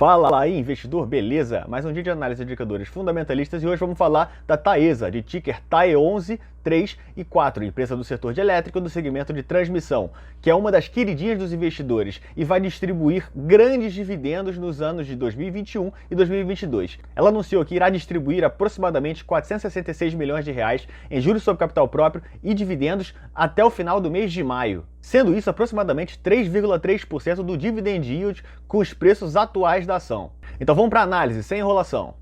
Fala aí, investidor, beleza? Mais um dia de análise de indicadores fundamentalistas e hoje vamos falar da Taesa, de ticker TAE11, 3 e 4, empresa do setor de elétrico do segmento de transmissão, que é uma das queridinhas dos investidores e vai distribuir grandes dividendos nos anos de 2021 e 2022. Ela anunciou que irá distribuir aproximadamente 466 milhões de reais em juros sobre capital próprio e dividendos até o final do mês de maio, sendo isso aproximadamente 3,3% do dividend yield com os preços atuais da ação. Então vamos para a análise, sem enrolação.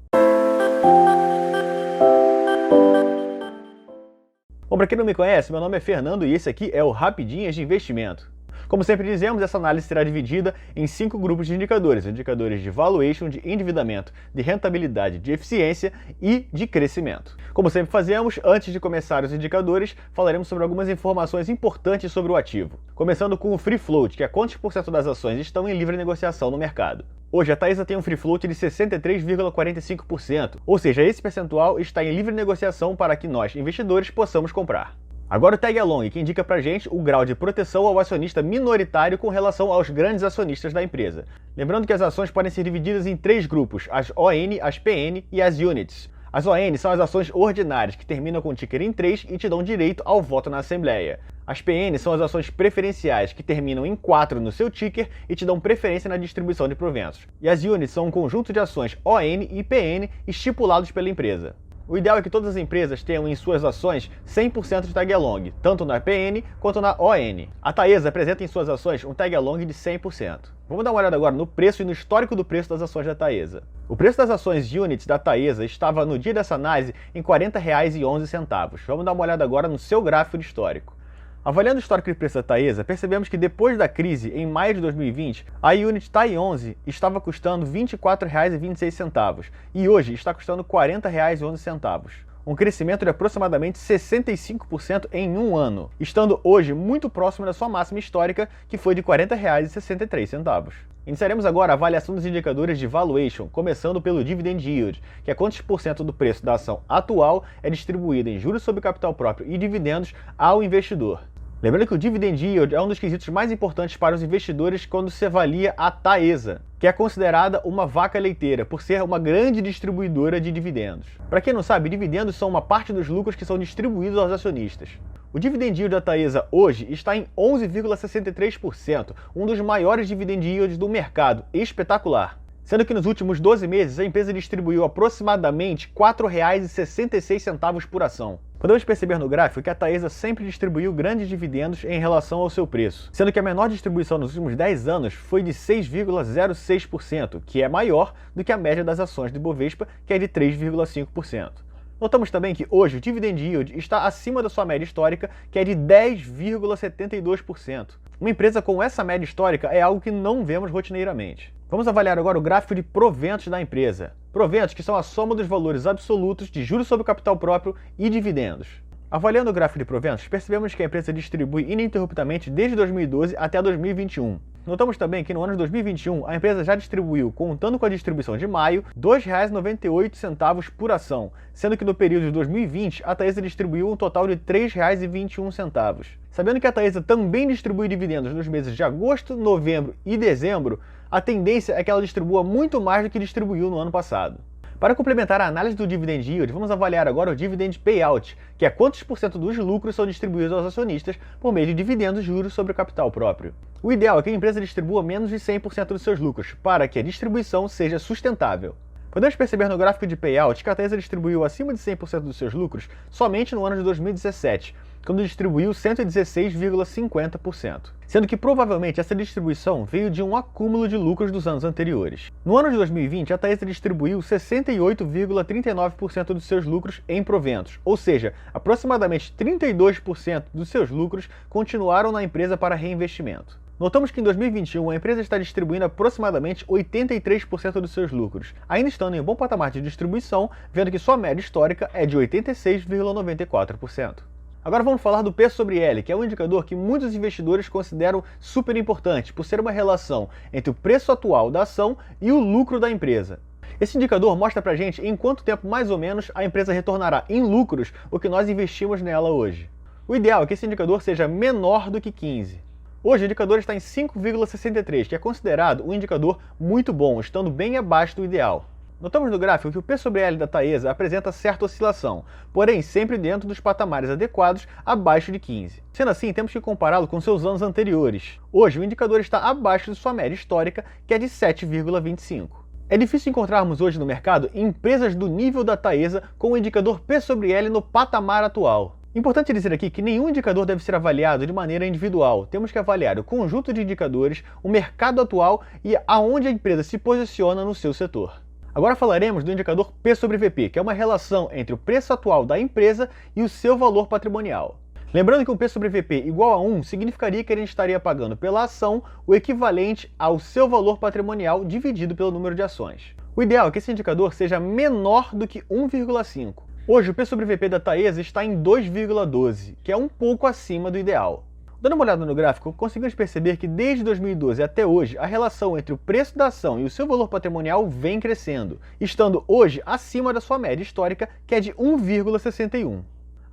Bom, para quem não me conhece, meu nome é Fernando e esse aqui é o Rapidinhas de Investimento. Como sempre dizemos, essa análise será dividida em 5 grupos de indicadores: indicadores de valuation, de endividamento, de rentabilidade, de eficiência e de crescimento. Como sempre fazemos, antes de começar os indicadores, falaremos sobre algumas informações importantes sobre o ativo. Começando com o free float, que é quantos por cento das ações estão em livre negociação no mercado. Hoje a Taesa tem um free float de 63,45%, ou seja, esse percentual está em livre negociação para que nós, investidores, possamos comprar. Agora o tag along, que indica pra gente o grau de proteção ao acionista minoritário com relação aos grandes acionistas da empresa. Lembrando que as ações podem ser divididas em 3 grupos: as ON, as PN e as Units. As ON são as ações ordinárias, que terminam com o ticker em 3 e te dão direito ao voto na Assembleia. As PN são as ações preferenciais, que terminam em 4 no seu ticker e te dão preferência na distribuição de proventos. E as Units são um conjunto de ações ON e PN estipulados pela empresa. O ideal é que todas as empresas tenham em suas ações 100% de tag along, tanto na PN quanto na ON. A Taesa apresenta em suas ações um tag along de 100%. Vamos dar uma olhada agora no preço e no histórico do preço das ações da Taesa. O preço das ações Units da Taesa estava no dia dessa análise em R$ 40,11. Vamos dar uma olhada agora no seu gráfico de histórico. Avaliando o histórico de preço da Taesa, percebemos que depois da crise, em maio de 2020, a Unit TAE11 estava custando R$ 24,26 e hoje está custando R$ 40,11. Um crescimento de aproximadamente 65% em um ano, estando hoje muito próximo da sua máxima histórica, que foi de R$ 40,63. Iniciaremos agora a avaliação dos indicadores de valuation, começando pelo dividend yield, que é quantos por cento do preço da ação atual é distribuído em juros sobre capital próprio e dividendos ao investidor. Lembrando que o dividend yield é um dos quesitos mais importantes para os investidores quando se avalia a Taesa, que é considerada uma vaca leiteira, por ser uma grande distribuidora de dividendos. Para quem não sabe, dividendos são uma parte dos lucros que são distribuídos aos acionistas. O dividend yield da Taesa hoje está em 11,63%, um dos maiores dividend yields do mercado, espetacular. Sendo que nos últimos 12 meses a empresa distribuiu aproximadamente R$ 4,66 por ação. Podemos perceber no gráfico que a Taesa sempre distribuiu grandes dividendos em relação ao seu preço, sendo que a menor distribuição nos últimos 10 anos foi de 6,06%, que é maior do que a média das ações do Ibovespa, que é de 3,5%. Notamos também que hoje o dividend yield está acima da sua média histórica, que é de 10,72%. Uma empresa com essa média histórica é algo que não vemos rotineiramente. Vamos avaliar agora o gráfico de proventos da empresa. Proventos que são a soma dos valores absolutos de juros sobre capital próprio e dividendos. Avaliando o gráfico de proventos, percebemos que a empresa distribui ininterruptamente desde 2012 até 2021. Notamos também que no ano de 2021 a empresa já distribuiu, contando com a distribuição de maio, R$ 2,98 por ação, sendo que no período de 2020 a Taesa distribuiu um total de R$ 3,21. Sabendo que a Taesa também distribui dividendos nos meses de agosto, novembro e dezembro, a tendência é que ela distribua muito mais do que distribuiu no ano passado. Para complementar a análise do dividend yield, vamos avaliar agora o dividend payout, que é quantos por cento dos lucros são distribuídos aos acionistas por meio de dividendos juros sobre o capital próprio. O ideal é que a empresa distribua menos de 100% dos seus lucros, para que a distribuição seja sustentável. Podemos perceber no gráfico de payout que a Taesa distribuiu acima de 100% dos seus lucros somente no ano de 2017, quando distribuiu 116,50%, sendo que provavelmente essa distribuição veio de um acúmulo de lucros dos anos anteriores. No ano de 2020, a Taesa distribuiu 68,39% dos seus lucros em proventos, ou seja, aproximadamente 32% dos seus lucros continuaram na empresa para reinvestimento. Notamos que em 2021 a empresa está distribuindo aproximadamente 83% dos seus lucros, ainda estando em um bom patamar de distribuição, vendo que sua média histórica é de 86,94%. Agora vamos falar do P sobre L, que é um indicador que muitos investidores consideram super importante, por ser uma relação entre o preço atual da ação e o lucro da empresa. Esse indicador mostra pra gente em quanto tempo mais ou menos a empresa retornará em lucros o que nós investimos nela hoje. O ideal é que esse indicador seja menor do que 15. Hoje o indicador está em 5,63, que é considerado um indicador muito bom, estando bem abaixo do ideal. Notamos no gráfico que o P sobre L da Taesa apresenta certa oscilação, porém sempre dentro dos patamares adequados, abaixo de 15. Sendo assim, temos que compará-lo com seus anos anteriores. Hoje o indicador está abaixo de sua média histórica, que é de 7,25. É difícil encontrarmos hoje no mercado empresas do nível da Taesa com o indicador P sobre L no patamar atual. Importante dizer aqui que nenhum indicador deve ser avaliado de maneira individual. Temos que avaliar o conjunto de indicadores, o mercado atual e aonde a empresa se posiciona no seu setor. Agora falaremos do indicador P sobre VP, que é uma relação entre o preço atual da empresa e o seu valor patrimonial. Lembrando que um P sobre VP igual a 1 significaria que a gente estaria pagando pela ação o equivalente ao seu valor patrimonial dividido pelo número de ações. O ideal é que esse indicador seja menor do que 1,5. Hoje o P sobre VP da Taesa está em 2,12, que é um pouco acima do ideal. Dando uma olhada no gráfico, conseguimos perceber que desde 2012 até hoje, a relação entre o preço da ação e o seu valor patrimonial vem crescendo, estando hoje acima da sua média histórica, que é de 1,61.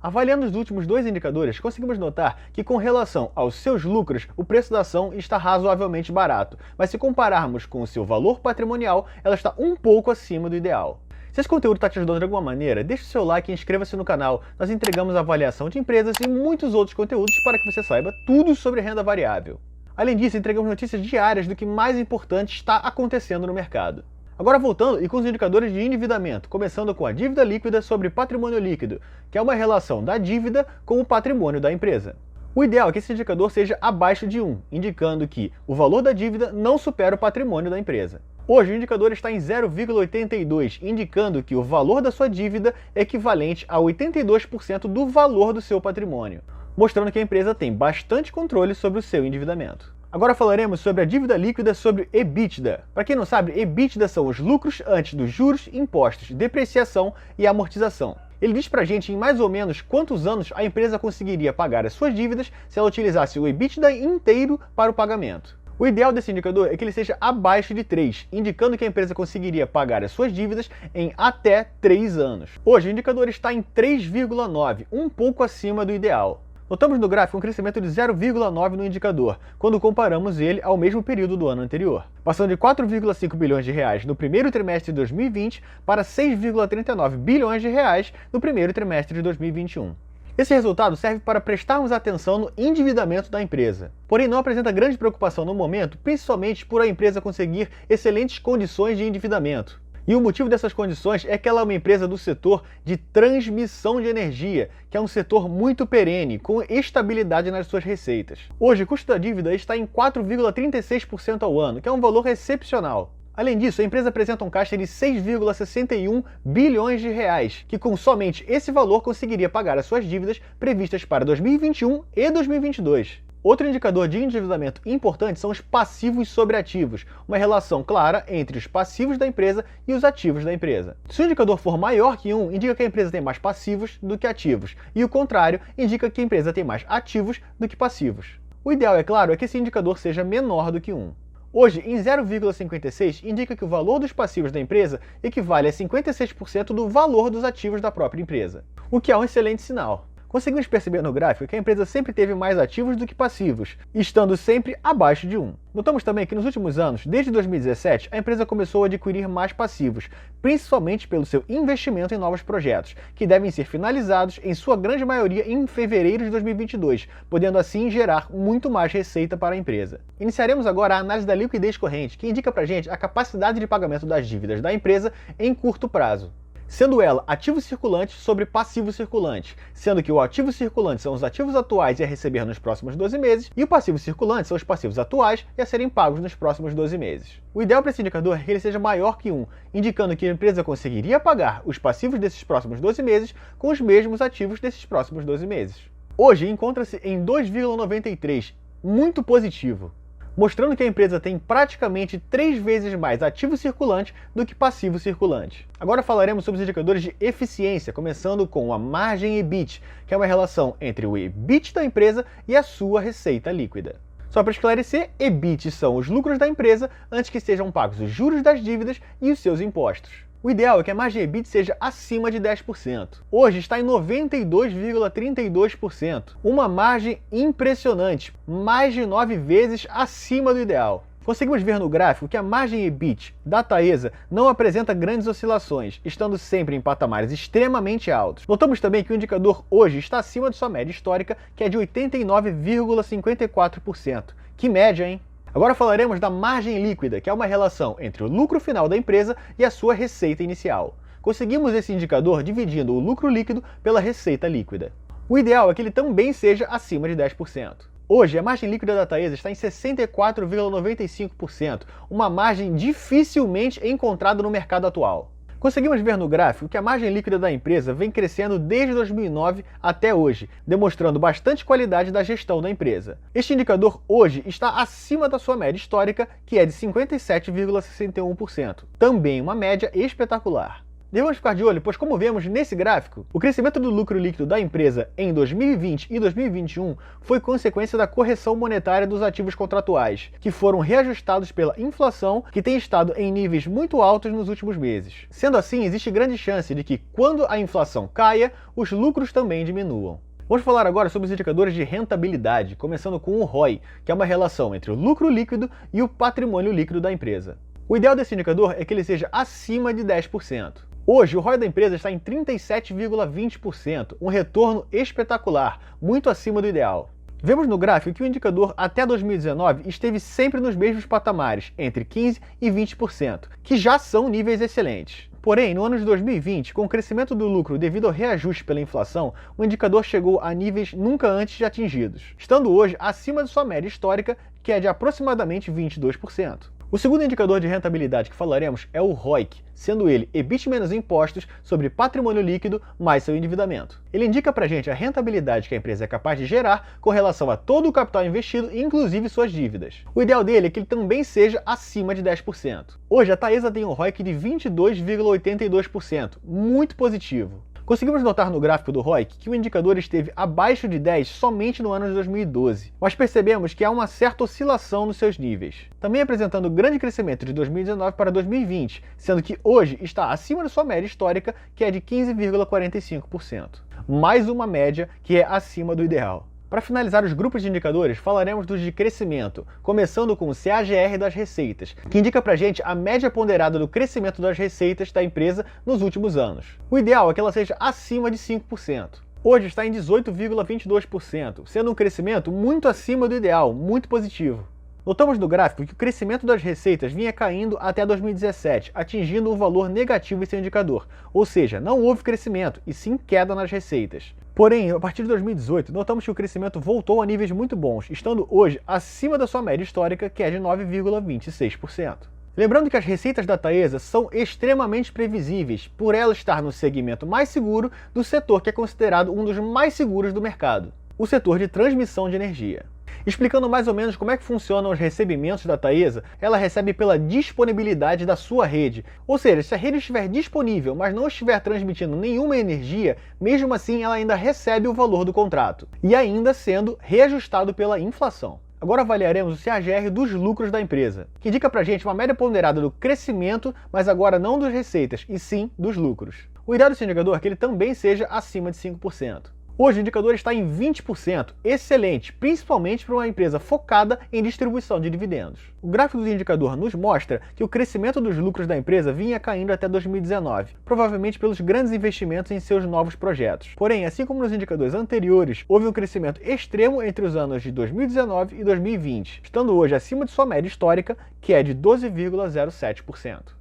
Avaliando os últimos dois indicadores, conseguimos notar que com relação aos seus lucros, o preço da ação está razoavelmente barato, mas se compararmos com o seu valor patrimonial, ela está um pouco acima do ideal. Se esse conteúdo está te ajudando de alguma maneira, deixe o seu like e inscreva-se no canal. Nós entregamos avaliação de empresas e muitos outros conteúdos para que você saiba tudo sobre renda variável. Além disso, entregamos notícias diárias do que mais importante está acontecendo no mercado. Agora voltando e com os indicadores de endividamento, começando com a dívida líquida sobre patrimônio líquido, que é uma relação da dívida com o patrimônio da empresa. O ideal é que esse indicador seja abaixo de 1, indicando que o valor da dívida não supera o patrimônio da empresa. Hoje o indicador está em 0,82, indicando que o valor da sua dívida é equivalente a 82% do valor do seu patrimônio, mostrando que a empresa tem bastante controle sobre o seu endividamento. Agora falaremos sobre a dívida líquida sobre EBITDA. Para quem não sabe, EBITDA são os lucros antes dos juros, impostos, depreciação e amortização. Ele diz pra gente em mais ou menos quantos anos a empresa conseguiria pagar as suas dívidas se ela utilizasse o EBITDA inteiro para o pagamento. O ideal desse indicador é que ele seja abaixo de 3, indicando que a empresa conseguiria pagar as suas dívidas em até 3 anos. Hoje o indicador está em 3,9, um pouco acima do ideal. Notamos no gráfico um crescimento de 0,9 no indicador, quando comparamos ele ao mesmo período do ano anterior, passando de 4,5 bilhões de reais no primeiro trimestre de 2020 para 6,39 bilhões de reais no primeiro trimestre de 2021. Esse resultado serve para prestarmos atenção no endividamento da empresa. Porém, não apresenta grande preocupação no momento, principalmente por a empresa conseguir excelentes condições de endividamento. E o motivo dessas condições é que ela é uma empresa do setor de transmissão de energia, que é um setor muito perene, com estabilidade nas suas receitas. Hoje, o custo da dívida está em 4,36% ao ano, que é um valor excepcional. Além disso, a empresa apresenta um caixa de 6,61 bilhões de reais, que com somente esse valor conseguiria pagar as suas dívidas previstas para 2021 e 2022. Outro indicador de endividamento importante são os passivos sobre ativos, uma relação clara entre os passivos da empresa e os ativos da empresa. Se o indicador for maior que 1, indica que a empresa tem mais passivos do que ativos, e o contrário indica que a empresa tem mais ativos do que passivos. O ideal, é claro, é que esse indicador seja menor do que 1. Hoje, em 0,56, indica que o valor dos passivos da empresa equivale a 56% do valor dos ativos da própria empresa, o que é um excelente sinal. Conseguimos perceber no gráfico que a empresa sempre teve mais ativos do que passivos, estando sempre abaixo de 1. Notamos também que nos últimos anos, desde 2017, a empresa começou a adquirir mais passivos, principalmente pelo seu investimento em novos projetos, que devem ser finalizados em sua grande maioria em fevereiro de 2022, podendo assim gerar muito mais receita para a empresa. Iniciaremos agora a análise da liquidez corrente, que indica pra gente a capacidade de pagamento das dívidas da empresa em curto prazo, sendo ela ativo circulante sobre passivo circulante, sendo que o ativo circulante são os ativos atuais e a receber nos próximos 12 meses, e o passivo circulante são os passivos atuais e a serem pagos nos próximos 12 meses. O ideal para esse indicador é que ele seja maior que 1, indicando que a empresa conseguiria pagar os passivos desses próximos 12 meses com os mesmos ativos desses próximos 12 meses. Hoje encontra-se em 2,93, muito positivo, mostrando que a empresa tem praticamente 3 vezes mais ativo circulante do que passivo circulante. Agora falaremos sobre os indicadores de eficiência, começando com a margem EBIT, que é uma relação entre o EBIT da empresa e a sua receita líquida. Só para esclarecer, EBIT são os lucros da empresa antes que sejam pagos os juros das dívidas e os seus impostos. O ideal é que a margem EBIT seja acima de 10%. Hoje está em 92,32%, uma margem impressionante, mais de 9 vezes acima do ideal. Conseguimos ver no gráfico que a margem EBIT da Taesa não apresenta grandes oscilações, estando sempre em patamares extremamente altos. Notamos também que o indicador hoje está acima de sua média histórica, que é de 89,54%. Que média, hein? Agora falaremos da margem líquida, que é uma relação entre o lucro final da empresa e a sua receita inicial. Conseguimos esse indicador dividindo o lucro líquido pela receita líquida. O ideal é que ele também seja acima de 10%. Hoje, a margem líquida da Taesa está em 64,95%, uma margem dificilmente encontrada no mercado atual. Conseguimos ver no gráfico que a margem líquida da empresa vem crescendo desde 2009 até hoje, demonstrando bastante qualidade da gestão da empresa. Este indicador hoje está acima da sua média histórica, que é de 57,61%, também uma média espetacular. Devemos ficar de olho, pois como vemos nesse gráfico, o crescimento do lucro líquido da empresa em 2020 e 2021 foi consequência da correção monetária dos ativos contratuais, que foram reajustados pela inflação, que tem estado em níveis muito altos nos últimos meses. Sendo assim, existe grande chance de que, quando a inflação caia, os lucros também diminuam. Vamos falar agora sobre os indicadores de rentabilidade, começando com o ROI, que é uma relação entre o lucro líquido e o patrimônio líquido da empresa. O ideal desse indicador é que ele seja acima de 10%. Hoje, o ROI da empresa está em 37,20%, um retorno espetacular, muito acima do ideal. Vemos no gráfico que o indicador até 2019 esteve sempre nos mesmos patamares, entre 15% e 20%, que já são níveis excelentes. Porém, no ano de 2020, com o crescimento do lucro devido ao reajuste pela inflação, o indicador chegou a níveis nunca antes atingidos, estando hoje acima de sua média histórica, que é de aproximadamente 22%. O segundo indicador de rentabilidade que falaremos é o ROIC, sendo ele EBIT menos impostos sobre patrimônio líquido mais seu endividamento. Ele indica pra gente a rentabilidade que a empresa é capaz de gerar com relação a todo o capital investido, inclusive suas dívidas. O ideal dele é que ele também seja acima de 10%. Hoje a Taesa tem um ROIC de 22,82%, muito positivo. Conseguimos notar no gráfico do ROIC que o indicador esteve abaixo de 10 somente no ano de 2012, mas percebemos que há uma certa oscilação nos seus níveis, também apresentando grande crescimento de 2019 para 2020, sendo que hoje está acima da sua média histórica, que é de 15,45%. Mais uma média que é acima do ideal. Para finalizar os grupos de indicadores, falaremos dos de crescimento, começando com o CAGR das receitas, que indica pra gente a média ponderada do crescimento das receitas da empresa nos últimos anos. O ideal é que ela seja acima de 5%. Hoje está em 18,22%, sendo um crescimento muito acima do ideal, muito positivo. Notamos no gráfico que o crescimento das receitas vinha caindo até 2017, atingindo um valor negativo em seu indicador, ou seja, não houve crescimento, e sim queda nas receitas. Porém, a partir de 2018, notamos que o crescimento voltou a níveis muito bons, estando hoje acima da sua média histórica, que é de 9,26%. Lembrando que as receitas da Taesa são extremamente previsíveis, por ela estar no segmento mais seguro do setor que é considerado um dos mais seguros do mercado, o setor de transmissão de energia. Explicando mais ou menos como é que funcionam os recebimentos da Taesa, ela recebe pela disponibilidade da sua rede. Ou seja, se a rede estiver disponível, mas não estiver transmitindo nenhuma energia, mesmo assim ela ainda recebe o valor do contrato, e ainda sendo reajustado pela inflação. Agora avaliaremos o CAGR dos lucros da empresa, que indica pra gente uma média ponderada do crescimento, mas agora não das receitas, e sim dos lucros. O ideal desse indicador é que ele também seja acima de 5%. Hoje o indicador está em 20%, excelente, principalmente para uma empresa focada em distribuição de dividendos. O gráfico do indicador nos mostra que o crescimento dos lucros da empresa vinha caindo até 2019, provavelmente pelos grandes investimentos em seus novos projetos. Porém, assim como nos indicadores anteriores, houve um crescimento extremo entre os anos de 2019 e 2020, estando hoje acima de sua média histórica, que é de 12,07%.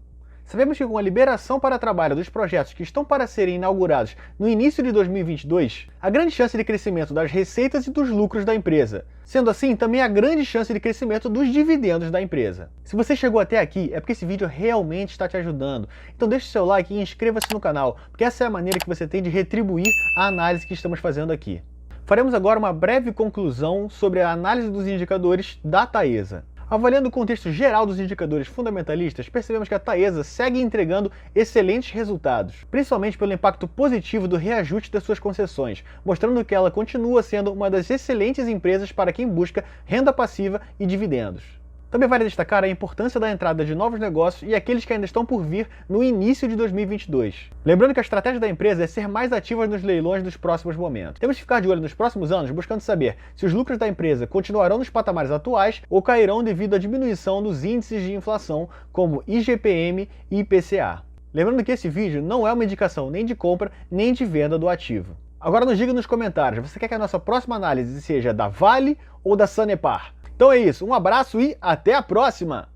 Sabemos que com a liberação para trabalho dos projetos que estão para serem inaugurados no início de 2022, há grande chance de crescimento das receitas e dos lucros da empresa. Sendo assim, também há grande chance de crescimento dos dividendos da empresa. Se você chegou até aqui, é porque esse vídeo realmente está te ajudando. Então deixe seu like e inscreva-se no canal, porque essa é a maneira que você tem de retribuir a análise que estamos fazendo aqui. Faremos agora uma breve conclusão sobre a análise dos indicadores da Taesa. Avaliando o contexto geral dos indicadores fundamentalistas, percebemos que a Taesa segue entregando excelentes resultados, principalmente pelo impacto positivo do reajuste das suas concessões, mostrando que ela continua sendo uma das excelentes empresas para quem busca renda passiva e dividendos. Também vale destacar a importância da entrada de novos negócios e aqueles que ainda estão por vir no início de 2022. Lembrando que a estratégia da empresa é ser mais ativa nos leilões dos próximos momentos. Temos que ficar de olho nos próximos anos buscando saber se os lucros da empresa continuarão nos patamares atuais ou cairão devido à diminuição dos índices de inflação como IGPM e IPCA. Lembrando que esse vídeo não é uma indicação nem de compra nem de venda do ativo. Agora nos diga nos comentários, você quer que a nossa próxima análise seja da Vale ou da Sanepar? Então é isso, um abraço e até a próxima!